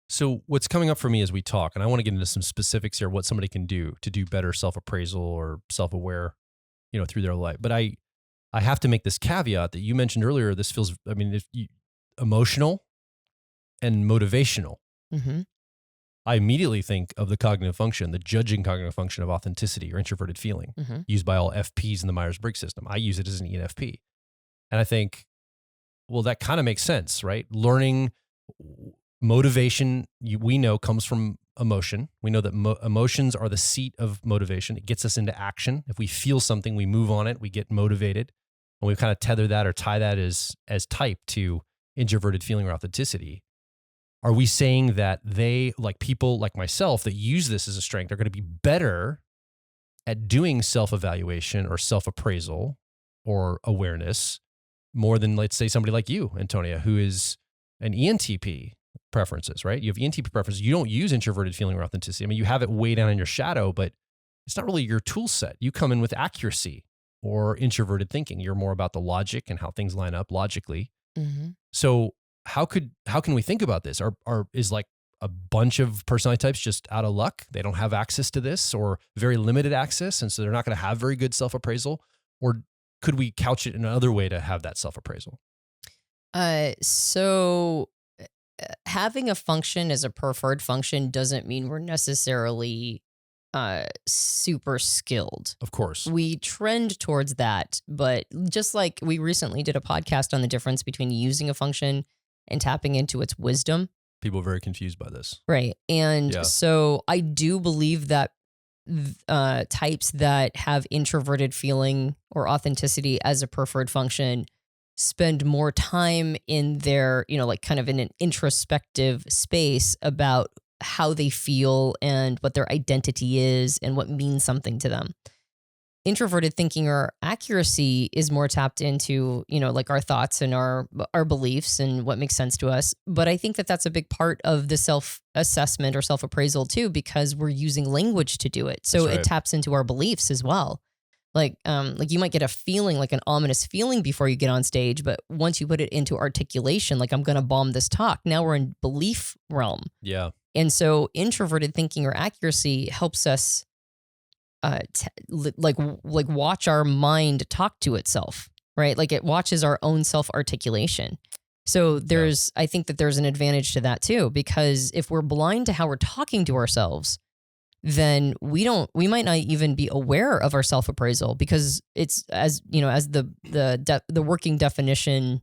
So what's coming up for me as we talk, and I want to get into some specifics here, what somebody can do to do better self-appraisal or self-aware, through their life. But I have to make this caveat that you mentioned earlier. This feels, emotional and motivational. Mm-hmm. I immediately think of the cognitive function, the judging cognitive function of authenticity or introverted feeling, used by all FPs in the Myers-Briggs system. I use it as an ENFP. And I think, well, that kind of makes sense, right? Learning motivation, we know, comes from emotion. We know that emotions are the seat of motivation. It gets us into action. If we feel something, we move on it, we get motivated. And we kind of tether that or tie that as type to introverted feeling or authenticity. Are we saying that they, like people like myself that use this as a strength, are going to be better at doing self-evaluation or self-appraisal or awareness more than, let's say, somebody like you, Antonia, who is an ENTP preferences, right? You have ENTP preferences. You don't use introverted feeling or authenticity. I mean, you have it way down in your shadow, but it's not really your tool set. You come in with accuracy or introverted thinking. You're more about the logic and how things line up logically. Mm-hmm. So how can we think about this? Is like a bunch of personality types just out of luck? They don't have access to this or very limited access, and so they're not going to have very good self-appraisal? Or could we couch it in another way to have that self-appraisal? So having a function as a preferred function doesn't mean we're necessarily super skilled. Of course. We trend towards that, but just like we recently did a podcast on the difference between using a function and tapping into its wisdom. People are very confused by this. Right. And so I do believe that types that have introverted feeling or authenticity as a preferred function spend more time in their, like kind of in an introspective space about how they feel and what their identity is and what means something to them. Introverted thinking or accuracy is more tapped into, like our thoughts and our beliefs and what makes sense to us. But I think that that's a big part of the self-assessment or self-appraisal too, because we're using language to do it. So it taps into our beliefs as well. Like you might get a feeling, like an ominous feeling before you get on stage, but once you put it into articulation, like I'm going to bomb this talk, now we're in belief realm. Yeah. And so introverted thinking or accuracy helps us like watch our mind talk to itself, right? Like it watches our own self-articulation. So I think that there's an advantage to that too, because if we're blind to how we're talking to ourselves, then we might not even be aware of our self-appraisal, because it's as the working definition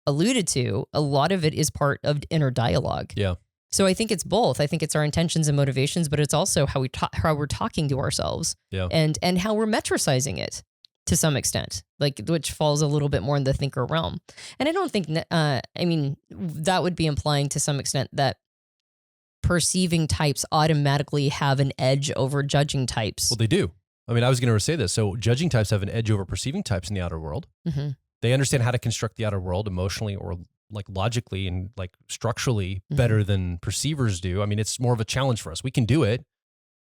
alluded to, a lot of it is part of inner dialogue. Yeah. So I think it's both. I think it's our intentions and motivations, but it's also how we're talking to ourselves, and how we're metricizing it to some extent, which falls a little bit more in the thinker realm. And I don't think, that would be implying to some extent that perceiving types automatically have an edge over judging types. Well, they do. I mean, I was going to say this. So judging types have an edge over perceiving types in the outer world. Mm-hmm. They understand how to construct the outer world emotionally or like logically and like structurally better than perceivers do. I mean, it's more of a challenge for us. We can do it,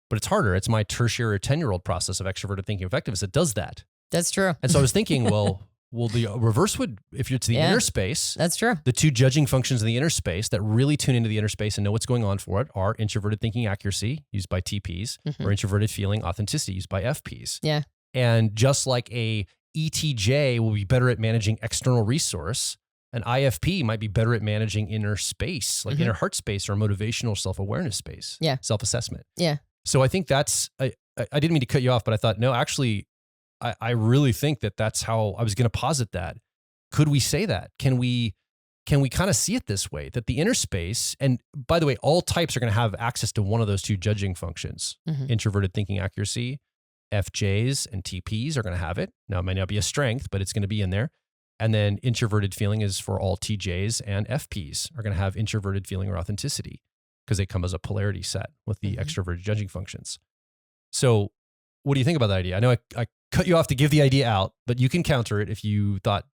but it's harder. It's my tertiary or 10-year-old process of extroverted thinking effectiveness that does that. That's true. And so I was thinking, well, the reverse would, if you're to the inner space, that's true. The two judging functions in the inner space that really tune into the inner space and know what's going on for it are introverted thinking accuracy, used by TPs, or introverted feeling authenticity, used by FPs. Yeah. And just like a ETJ will be better at managing external resource, an IFP might be better at managing inner space, like inner heart space or motivational self-awareness space, self-assessment. Yeah. So I think that's, I didn't mean to cut you off, but I thought, no, actually, I really think that that's how I was going to posit that. Could we say that? Can we kind of see it this way, that the inner space, and by the way, all types are going to have access to one of those two judging functions, introverted thinking accuracy, FJs and TPs are going to have it. Now, it might not be a strength, but it's going to be in there. And then introverted feeling is for all TJs, and FPs are going to have introverted feeling or authenticity because they come as a polarity set with the extroverted judging functions. So what do you think about that idea? I know I cut you off to give the idea out, but you can counter it if you thought,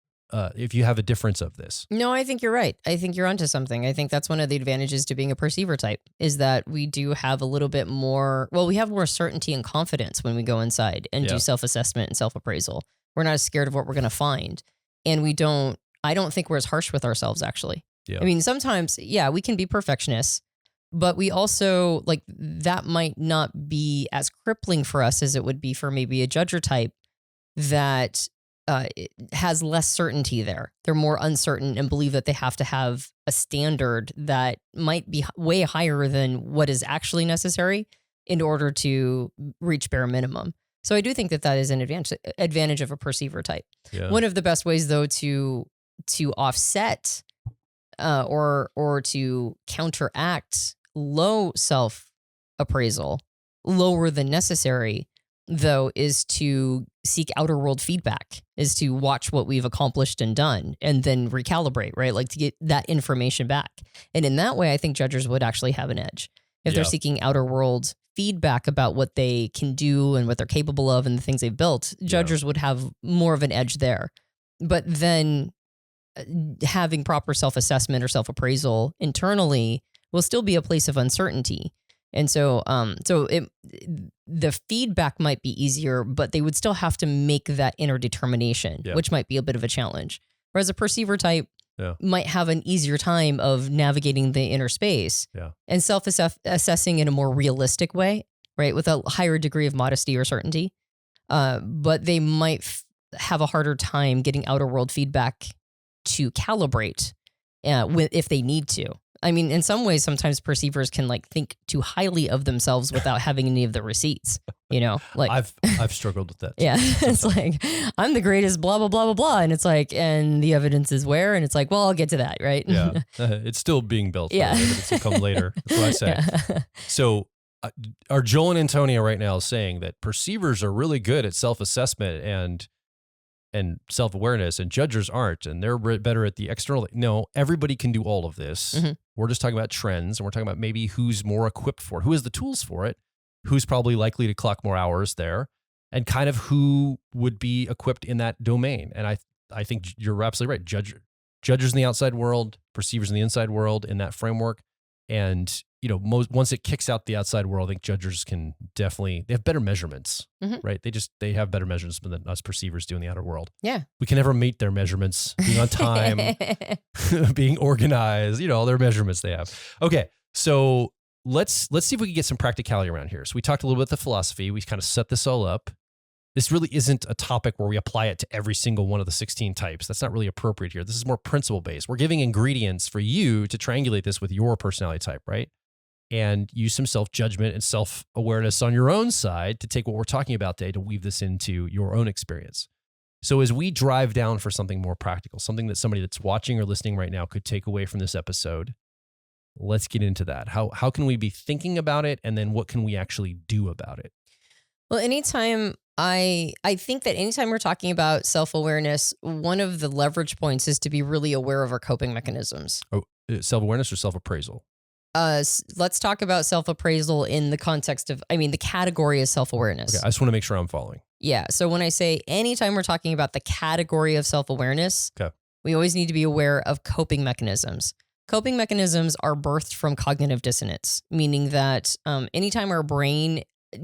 if you have a difference of this. No, I think you're right. I think you're onto something. I think that's one of the advantages to being a perceiver type, is that we do have a little bit more, we have more certainty and confidence when we go inside and do self-assessment and self-appraisal. We're not as scared of what we're going to find. And I don't think we're as harsh with ourselves, actually. Yeah. I mean, sometimes, we can be perfectionists, But we also like that might not be as crippling for us as it would be for maybe a judger type that it has less certainty there. They're more uncertain and believe that they have to have a standard that might be way higher than what is actually necessary in order to reach bare minimum. So I do think that is an advantage of a perceiver type. Yeah. One of the best ways, though, to offset or to counteract low self-appraisal, lower than necessary, though, is to seek outer world feedback, is to watch what we've accomplished and done and then recalibrate, right? Like to get that information back. And in that way, I think judges would actually have an edge. If they're seeking outer world feedback about what they can do and what they're capable of and the things they've built, judges would have more of an edge there. But then having proper self-assessment or self-appraisal internally will still be a place of uncertainty. And so the feedback might be easier, but they would still have to make that inner determination, which might be a bit of a challenge. Whereas a perceiver type might have an easier time of navigating the inner space and self-assessing in a more realistic way, right? With a higher degree of modesty or certainty. But they might have a harder time getting outer world feedback to calibrate if they need to. I mean, in some ways, sometimes perceivers can like think too highly of themselves without having any of the receipts, you know, like I've struggled with that. Yeah. It's like, I'm the greatest, blah, blah, blah, blah, blah. And it's like, and the evidence is where? And it's like, well, I'll get to that. Right. Yeah. It's still being built. Yeah. The evidence will come later. That's what I say. Yeah. So our Joel and Antonia right now is saying that perceivers are really good at self-assessment and self-awareness, and judges aren't, and they're better at the external. No, everybody can do all of this. Mm-hmm. We're just talking about trends, and we're talking about maybe who's more equipped for it, who has the tools for it, who's probably likely to clock more hours there, and kind of who would be equipped in that domain. And I think you're absolutely right. Judges in the outside world, perceivers in the inside world in that framework. And, you know, once it kicks out the outside world, I think judges can they have better measurements, right? They have better measurements than us perceivers do in the outer world. Yeah. We can never meet their measurements, being on time, being organized, you know, all their measurements they have. Okay. So let's see if we can get some practicality around here. So we talked a little bit about the philosophy. We kind of set this all up. This really isn't a topic where we apply it to every single one of the 16 types. That's not really appropriate here. This is more principle-based. We're giving ingredients for you to triangulate this with your personality type, right? And use some self-judgment and self-awareness on your own side to take what we're talking about today to weave this into your own experience. So as we drive down for something more practical, something that somebody that's watching or listening right now could take away from this episode, let's get into that. How can we be thinking about it, and then what can we actually do about it? Well, anytime I think that anytime we're talking about self-awareness, one of the leverage points is to be really aware of our coping mechanisms. Oh, self-awareness or self-appraisal? Let's talk about self-appraisal in the context of, the category is self-awareness. Okay, I just want to make sure I'm following. Yeah. So when I say anytime we're talking about the category of self-awareness, we always need to be aware of coping mechanisms. Coping mechanisms are birthed from cognitive dissonance, meaning that anytime our brain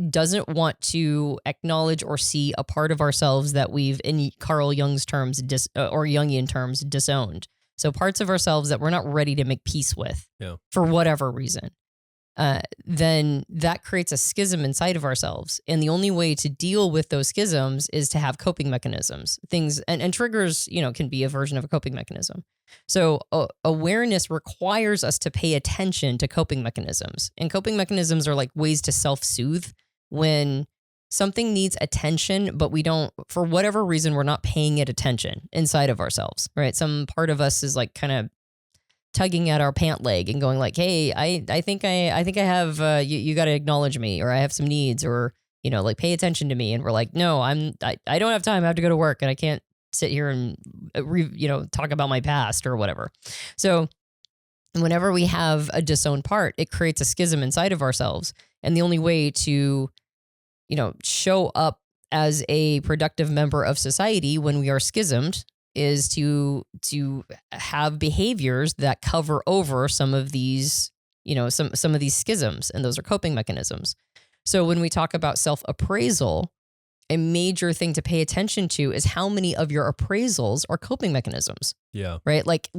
doesn't want to acknowledge or see a part of ourselves that we've, in Carl Jung's terms, or Jungian terms, disowned. So parts of ourselves that we're not ready to make peace with for whatever reason, then that creates a schism inside of ourselves. And the only way to deal with those schisms is to have coping mechanisms. Things and triggers, can be a version of a coping mechanism. So awareness requires us to pay attention to coping mechanisms. And coping mechanisms are like ways to self-soothe when something needs attention, but we don't, for whatever reason, we're not paying it attention inside of ourselves, right? Some part of us is like kind of tugging at our pant leg and going like, hey, I think I have, you got to acknowledge me, or I have some needs, or, like pay attention to me. And we're like, no, I don't have time. I have to go to work and I can't sit here and, talk about my past or whatever. So whenever we have a disowned part, it creates a schism inside of ourselves. And the only way to, show up as a productive member of society when we are schismed is to have behaviors that cover over some of these, some of these schisms, and those are coping mechanisms. So when we talk about self-appraisal, a major thing to pay attention to is how many of your appraisals are coping mechanisms. Yeah. Right? Like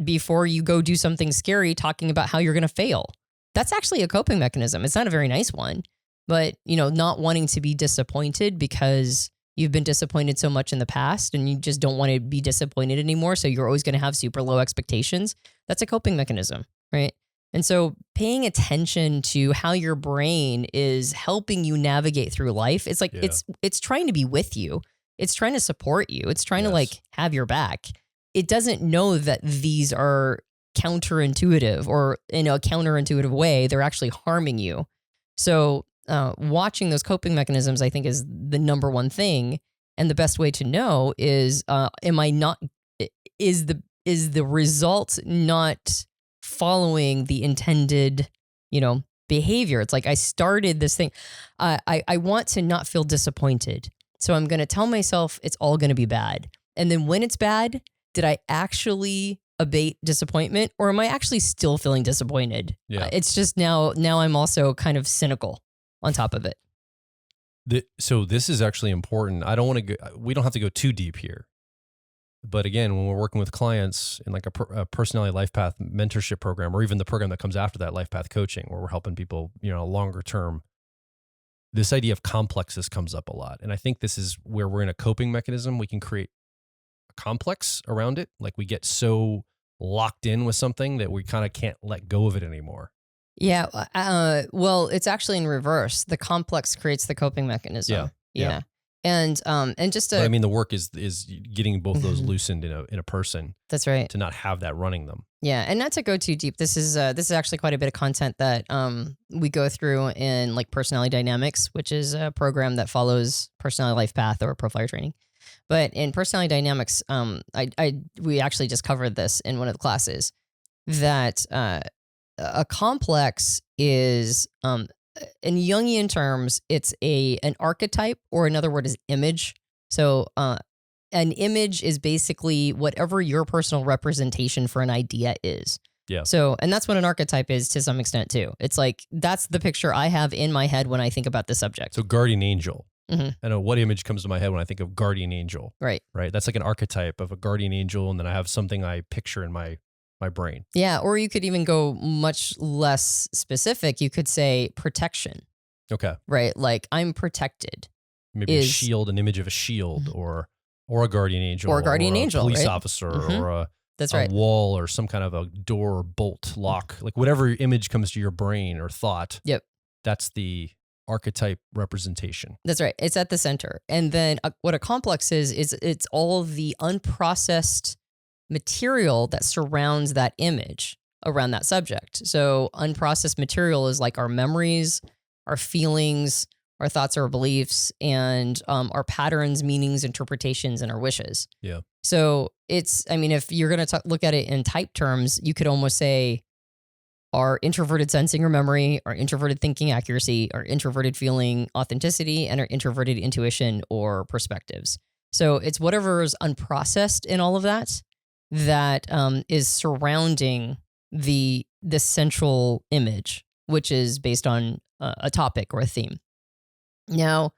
before you go do something scary, talking about how you're going to fail. That's actually a coping mechanism. It's not a very nice one, but not wanting to be disappointed because you've been disappointed so much in the past and you just don't want to be disappointed anymore. So you're always going to have super low expectations. That's a coping mechanism, right? And so paying attention to how your brain is helping you navigate through life, it's like it's trying to be with you. It's trying to support you. It's trying to like have your back. It doesn't know that these are counterintuitive, or in a counterintuitive way, they're actually harming you. So watching those coping mechanisms, I think, is the number one thing. And the best way to know is, is the result not following the intended, behavior? It's like, I started this thing. I want to not feel disappointed. So I'm going to tell myself it's all going to be bad. And then when it's bad, did I actually abate disappointment, or am I actually still feeling disappointed? Yeah. It's just now I'm also kind of cynical on top of it. So this is actually important. We don't have to go too deep here. But again, when we're working with clients in like a personality life path mentorship program, or even the program that comes after that, life path coaching, where we're helping people, longer term, this idea of complexes comes up a lot. And I think this is where we're in a coping mechanism. We can create a complex around it. Like we get so locked in with something that we kind of can't let go of it anymore. Yeah. Well, it's actually in reverse. The complex creates the coping mechanism. Yeah. And just but I mean, the work is getting both those loosened in a person. That's right. To not have that running them. Yeah. And not to go too deep. This is actually quite a bit of content that we go through in like personality dynamics, which is a program that follows personality life path or profile training. But in personality dynamics, we actually just covered this in one of the classes, that a complex is, in Jungian terms, it's an archetype, or another word is image. So an image is basically whatever your personal representation for an idea is. Yeah. So, and that's what an archetype is to some extent too. It's like, that's the picture I have in my head when I think about the subject. So guardian angel. Mm-hmm. I know what image comes to my head when I think of guardian angel. Right. Right. That's like an archetype of a guardian angel. And then I have something I picture in my brain. Yeah. Or you could even go much less specific. You could say protection. Okay. Right. Like, I'm protected. Maybe a shield, an image of a shield, or a guardian angel, or a guardian angel, police right? officer, or that's a right. wall, or some kind of a door or bolt lock, like whatever image comes to your brain or thought. Yep. That's the archetype representation. That's right. It's at the center. And then what a complex is it's all the unprocessed material that surrounds that image around that subject. So unprocessed material is like our memories, our feelings, our thoughts, our beliefs, and our patterns, meanings, interpretations, and our wishes. Yeah. So if you're going to look at it in type terms, you could almost say our introverted sensing or memory, our introverted thinking accuracy, our introverted feeling authenticity, and our introverted intuition or perspectives. So it's whatever is unprocessed in all of that is surrounding the central image, which is based on a topic or a theme. Now,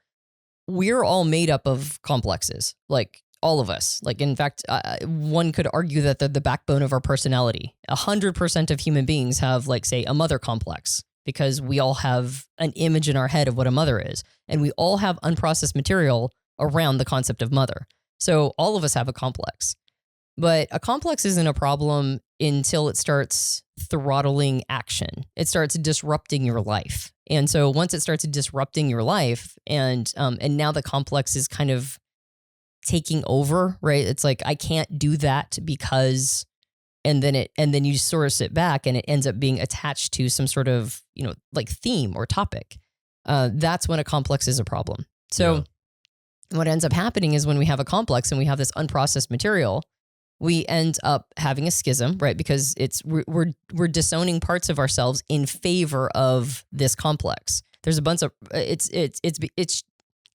we're all made up of complexes, like all of us. Like, in fact, one could argue that they're the backbone of our personality. 100% of human beings have, like, say, a mother complex, because we all have an image in our head of what a mother is. And we all have unprocessed material around the concept of mother. So all of us have a complex. But a complex isn't a problem until it starts throttling action. It starts disrupting your life. And so once it starts disrupting your life, and now the complex is kind of taking over, right? It's like, I can't do that because, and then you sort of sit back and it ends up being attached to some sort of, like theme or topic. That's when a complex is a problem. So what ends up happening is when we have a complex and we have this unprocessed material, we end up having a schism, right? Because we're disowning parts of ourselves in favor of this complex. There's a bunch of it's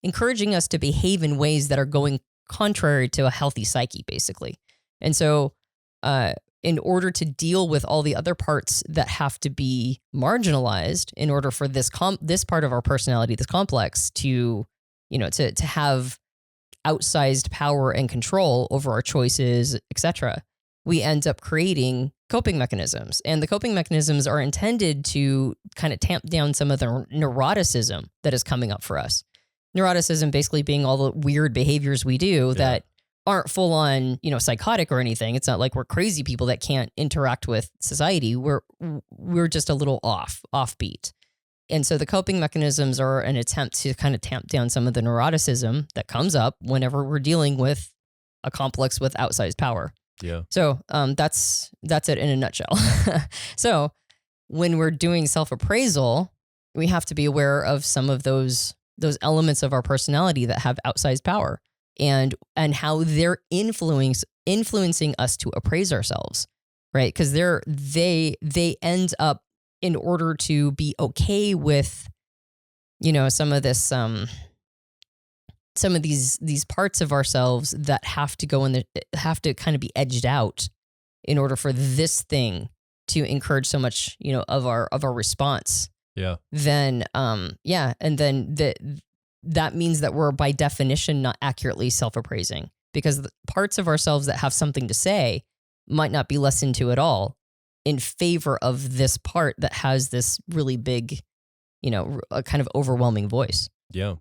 encouraging us to behave in ways that are going contrary to a healthy psyche, basically. And so, in order to deal with all the other parts that have to be marginalized, in order for this part of our personality, this complex, to have outsized power and control over our choices, etc., we end up creating coping mechanisms. And the coping mechanisms are intended to kind of tamp down some of the neuroticism that is coming up for us. Neuroticism basically being all the weird behaviors we do that aren't full on, psychotic or anything. It's not like we're crazy people that can't interact with society. We're just a little offbeat. And so the coping mechanisms are an attempt to kind of tamp down some of the neuroticism that comes up whenever we're dealing with a complex with outsized power. Yeah. So that's it in a nutshell. So when we're doing self-appraisal, we have to be aware of some of those elements of our personality that have outsized power and how they're influencing us to appraise ourselves, right? Because they end up, in order to be okay with, some of this, some of these parts of ourselves that have to have to kind of be edged out in order for this thing to encourage so much, of our response. Yeah. Then, and then that means that we're by definition not accurately self-appraising, because the parts of ourselves that have something to say might not be listened to at all in favor of this part that has this really big, a kind of overwhelming voice. Yeah.